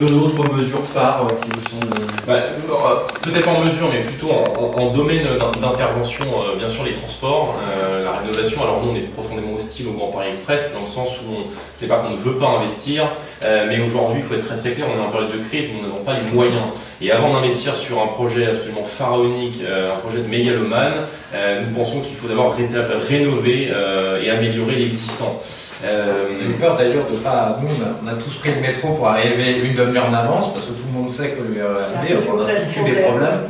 D'autres mesures phares qui vous semblent... Peut-être en mesure, mais plutôt en domaine d'intervention, bien sûr les transports, la rénovation. Alors nous on est profondément hostile au Grand Paris Express, dans le sens où ce n'est pas qu'on ne veut pas investir, mais aujourd'hui il faut être très très clair, on est en période de crise, nous n'avons pas les moyens. Et avant d'investir sur un projet absolument pharaonique, un projet de mégalomane, nous pensons qu'il faut d'abord rénover et améliorer l'existant. On a eu peur d'ailleurs de pas. Nous, on a tous pris le métro pour arriver une demi-heure en avance, parce que tout le monde sait que le RERB, on a tous eu des problèmes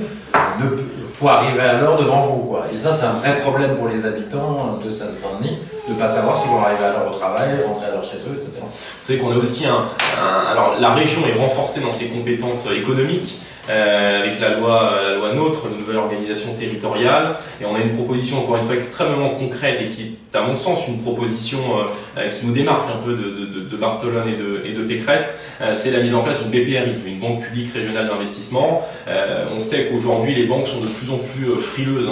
pour arriver à l'heure devant vous, quoi. Et ça, c'est un vrai problème pour les habitants de Seine-Saint-Denis, de ne pas savoir s'ils vont arriver à l'heure au travail, rentrer à l'heure chez eux, etc. Vous savez qu'on a aussi alors la région est renforcée dans ses compétences économiques. Avec la loi NOTRe, de nouvelle organisation territoriale, et on a une proposition encore une fois extrêmement concrète et qui est à mon sens une proposition qui nous démarque un peu de Barthelone et de Pécresse, c'est la mise en place d'une BPRI, une banque publique régionale d'investissement. On sait qu'aujourd'hui les banques sont de plus en plus frileuses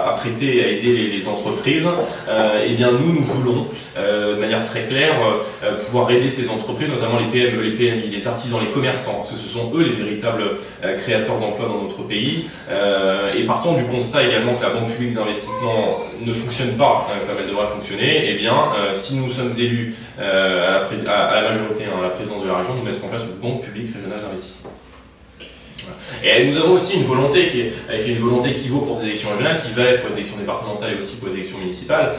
à prêter et à aider les entreprises. Et bien nous voulons de manière très claire pouvoir aider ces entreprises, notamment les PME, les PMI, les artisans, les commerçants, parce que ce sont eux les véritables créateurs d'emplois dans notre pays, et partant du constat également que la banque publique d'investissement ne fonctionne pas comme elle devrait fonctionner, et bien si nous sommes élus à la majorité, à la présidence de la région, nous mettrons en place une banque publique régionale d'investissement. Et nous avons aussi une volonté qui est une volonté qui vaut pour ces élections régionales, qui va être pour les élections départementales et aussi pour les élections municipales,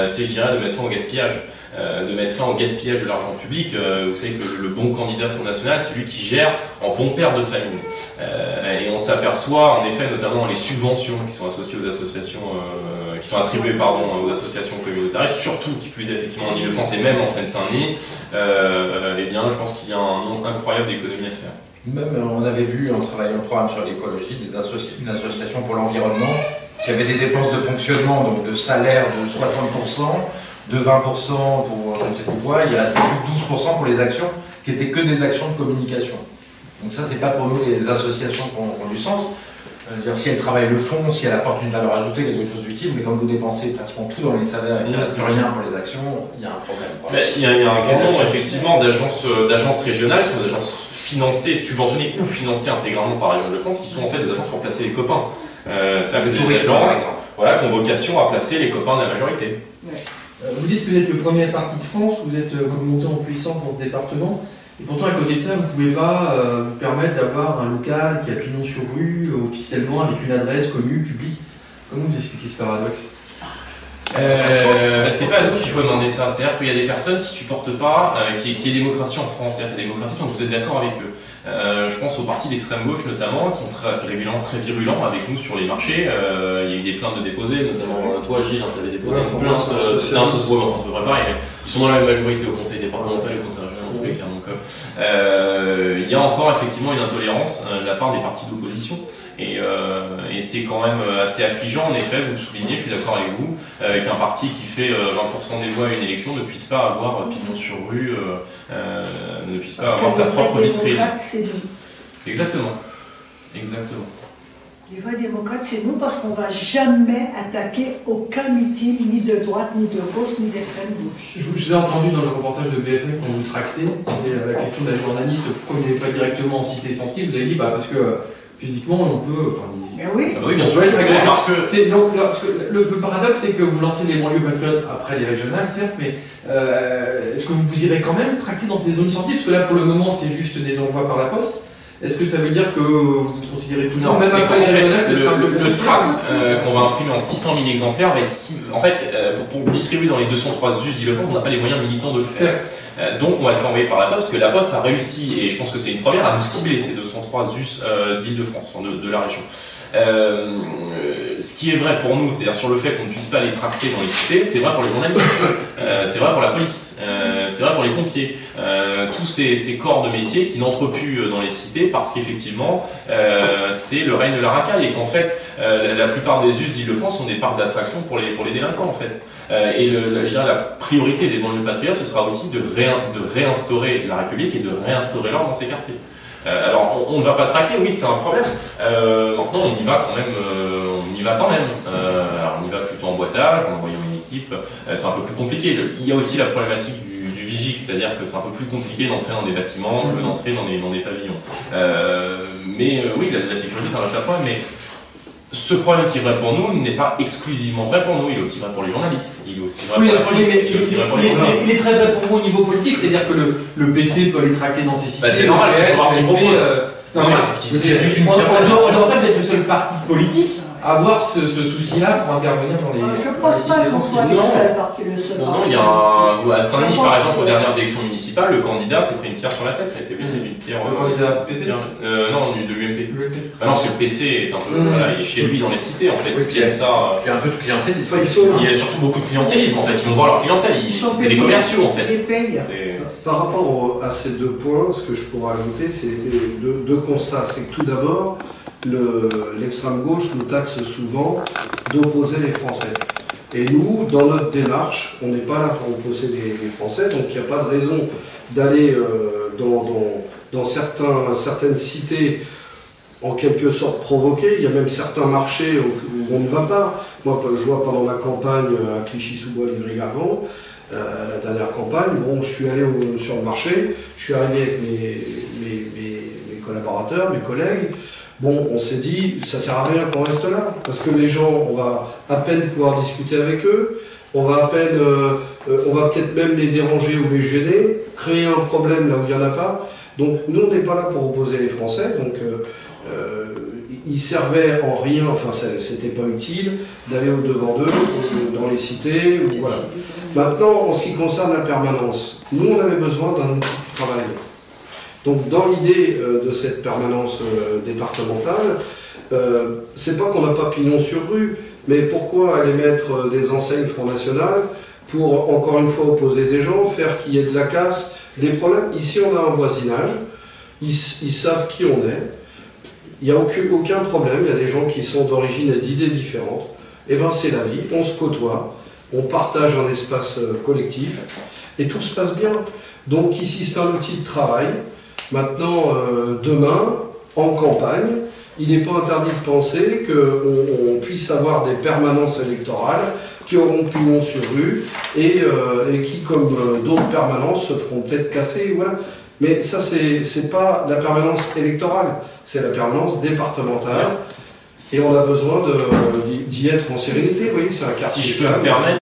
c'est, je dirais, de mettre fin au gaspillage. De mettre fin au gaspillage de l'argent public. Vous savez que le bon candidat Front National, c'est celui qui gère en bon père de famille. Et on s'aperçoit, en effet, notamment les subventions qui sont associées aux associations, qui sont attribuées aux associations communautaires, surtout qui plus est effectivement en Ile-de-France et même en Seine-Saint-Denis, eh bien, je pense qu'il y a un nombre incroyable d'économies à faire. Même, on avait vu, en travaillant le programme sur l'écologie, une association pour l'environnement qui avait des dépenses de fonctionnement, donc de salaire de 60%, de 20% pour je ne sais plus quoi, il restait plus de 12% pour les actions, qui étaient que des actions de communication. Donc ça, c'est pas pour nous les associations qui ont du sens. Dire, si elles travaillent le fond, si elles apportent une valeur ajoutée, quelque chose d'utile, mais quand vous dépensez pratiquement tout dans les salaires et qu'il ne reste plus rien pour les actions, il y a un problème, quoi. Il y a un grand nombre effectivement d'agences régionales, qui sont des agences financées, subventionnées ou financées intégralement par la région de France, qui sont en fait des agences pour placer les copains. C'est des agences qui ont vocation à placer les copains de la majorité. Ouais. Vous dites que vous êtes le premier parti de France, vous êtes monté en puissance dans ce département, et pourtant à côté de ça, vous ne pouvez pas vous permettre d'avoir un local qui a pignon sur rue, officiellement, avec une adresse connue, publique. Comment vous expliquez ce paradoxe? C'est pas à nous qu'il faut demander ça, c'est-à-dire qu'il y a des personnes qui ne supportent pas qu'il y ait démocratie en France, c'est-à-dire qu'il y a démocratie quand vous êtes d'accord avec eux. Je pense aux partis d'extrême gauche notamment, qui sont régulièrement très virulents avec nous sur les marchés. Il y a eu des plaintes de déposés, notamment toi Gilles, tu avais déposé une plainte, c'était un peu pareil, ils sont dans la même majorité au conseil départemental et au conseil régional dans tous les cas. Donc, il y a encore effectivement une intolérance de la part des partis d'opposition. Et c'est quand même assez affligeant, en effet, vous le soulignez, je suis d'accord avec vous, qu'un parti qui fait 20% des voix à une élection ne puisse pas avoir pignon sur rue, ne puisse pas avoir sa propre vitrine. Exactement. Exactement. Les vrais démocrates, c'est nous, parce qu'on ne va jamais attaquer aucun meeting, ni de droite, ni de gauche, ni d'extrême gauche. Je vous ai entendu dans le reportage de BFM quand vous tractez, la question de la journaliste, pourquoi vous n'êtes pas directement en cité sensible, vous avez dit parce que physiquement on peut. Mais oui. Oui, bien sûr. Parce que le paradoxe, c'est que vous lancez les banlieues patriotes après les régionales, certes, mais est-ce que vous irez quand même tracter dans ces zones sensibles? Parce que là, pour le moment, c'est juste des envois par la poste. Est-ce que ça veut dire que vous considérez tout le temps, même après les régionales, le tract qu'on va imprimer en 600 000 exemplaires va être en fait, pour distribuer dans les 203 us d'Île-de-France, on n'a pas les moyens militants de le faire. Donc on va le faire envoyer par la Poste, parce que la Poste a réussi, et je pense que c'est une première, à nous cibler ces 203 us d'Île-de-France, enfin de la région. Ce qui est vrai pour nous, c'est-à-dire sur le fait qu'on ne puisse pas les tracter dans les cités, c'est vrai pour les journalistes, c'est vrai pour la police, c'est vrai pour les pompiers, tous ces corps de métier qui n'entrent plus dans les cités parce qu'effectivement c'est le règne de la racaille et qu'en fait la plupart des us d'Île-de-France sont des parcs d'attraction pour les délinquants en fait. Et je dirais la priorité des banlieues patriotes, ce sera aussi de réinstaurer la République et de réinstaurer l'ordre dans ces quartiers. Alors on ne va pas tracter, oui c'est un problème. Maintenant on y va quand même. Alors on y va plutôt en boitage, en envoyant une équipe. C'est un peu plus compliqué. Il y a aussi la problématique du Vigic, c'est-à-dire que c'est un peu plus compliqué d'entrer dans des bâtiments que d'entrer dans des pavillons. Oui, la sécurité, c'est un vrai problème, mais ce problème qui est vrai pour nous n'est pas exclusivement vrai pour nous, il est aussi vrai pour les journalistes, il est aussi vrai pour la police, il est aussi vrai pour les journalistes. Il est très vrai pour vous au niveau politique, c'est-à-dire que le PC peut aller traquer dans ses sites. C'est normal, il faut voir ce qu'il propose. C'est normal, parce qu'il doit être le seul parti politique à avoir ce souci-là pour intervenir dans les. Je ne pense pas qu'on soit le seul parti. Non, il y a à Saint-Denis, par exemple, aux dernières élections municipales, le candidat s'est pris une pierre sur la tête, il a été blessé d'une pierre. Le candidat PC non, de l'UMP. Ah non, parce que le PC est un peu. Voilà, il est chez lui dans les cités en fait. Il y a ça. Il y a un peu de clientélisme. Il y a surtout beaucoup de clientélisme en fait. Ils vont voir leur clientèle. C'est des commerciaux en fait. Ils payent. Par rapport à ces deux points, ce que je pourrais ajouter, c'est deux constats. C'est que tout d'abord, l'extrême gauche nous taxe souvent d'opposer les Français. Et nous, dans notre démarche, on n'est pas là pour opposer les Français, donc il n'y a pas de raison d'aller dans certaines cités en quelque sorte provoquer. Il y a même certains marchés où on ne va pas. Moi, je vois pendant ma campagne à Clichy-sous-Bois, Livry-Gargan, la dernière campagne, je suis allé sur le marché, je suis arrivé avec mes collaborateurs, mes collègues. On s'est dit, ça sert à rien qu'on reste là, parce que les gens, on va à peine pouvoir discuter avec eux, on va peut-être même les déranger ou les gêner, créer un problème là où il n'y en a pas. Donc nous, on n'est pas là pour opposer les Français, donc ils servaient en rien, enfin c'était pas utile d'aller au-devant d'eux, dans les cités, voilà. Maintenant, en ce qui concerne la permanence, nous on avait besoin d'un outil de travail. Donc dans l'idée de cette permanence départementale, c'est pas qu'on n'a pas pignon sur rue, mais pourquoi aller mettre des enseignes Front National pour, encore une fois, opposer des gens, faire qu'il y ait de la casse, des problèmes. Ici on a un voisinage, ils savent qui on est, il n'y a aucun problème, il y a des gens qui sont d'origine et d'idées différentes, et bien c'est la vie, on se côtoie, on partage un espace collectif, et tout se passe bien. Donc ici c'est un outil de travail. Maintenant, demain, en campagne, il n'est pas interdit de penser qu'on puisse avoir des permanences électorales qui auront pignon sur rue et qui, comme d'autres permanences, se feront peut-être casser. Voilà. Mais ça, c'est pas la permanence électorale, c'est la permanence départementale. Et on a besoin d'y être en sérénité. Vous voyez, c'est un quartier. Si je peux me permettre.